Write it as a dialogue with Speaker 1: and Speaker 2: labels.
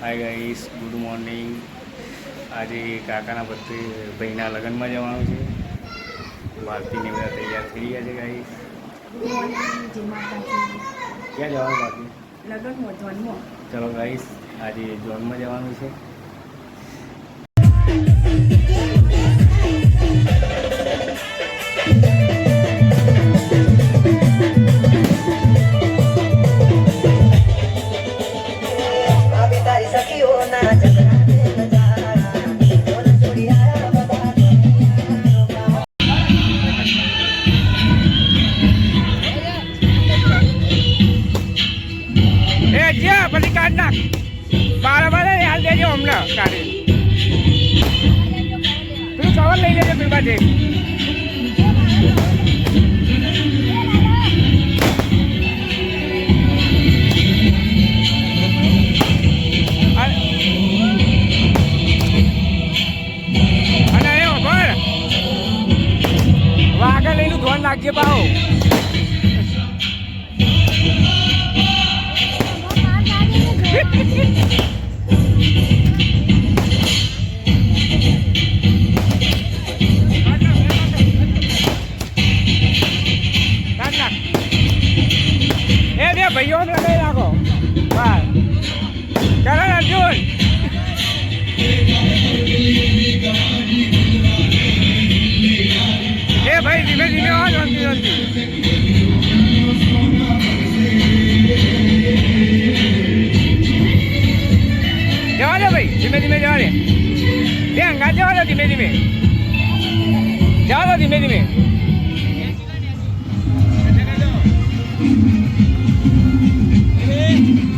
Speaker 1: Hi guys, good morning. આજે કાકાના ભાઈના લગ્નમાં જવાનું છે. ભારતીને બધા તૈયાર થઈ ગયા છે ગાઈસ. ક્યાં જવાનું બાકી?
Speaker 2: લગ્નમાં જોનમાં.
Speaker 1: ચલો ગાઈસ, આજે જોનમાં જવાનું છે. પછી કાઢ નાખ બાર હાલ દેજો હમણાં કાઢી તું સવાલ લઈ લેજે પીવાથી. અને એવું ખબર વાઘા લઈને ધોન નાખજે પાહો. ભાઈઓ લગાવી રાખો. બસ કરણ અર્જુન એ ભાઈ ધીમે ધીમે આવો. જલ્દી જલ્દી જવા દે ભાઈ, ધીમે ધીમે જવા દે. બે અંગા જવા દે, ધીમે ધીમે જવા દો, ધીમે ધીમે. Hey!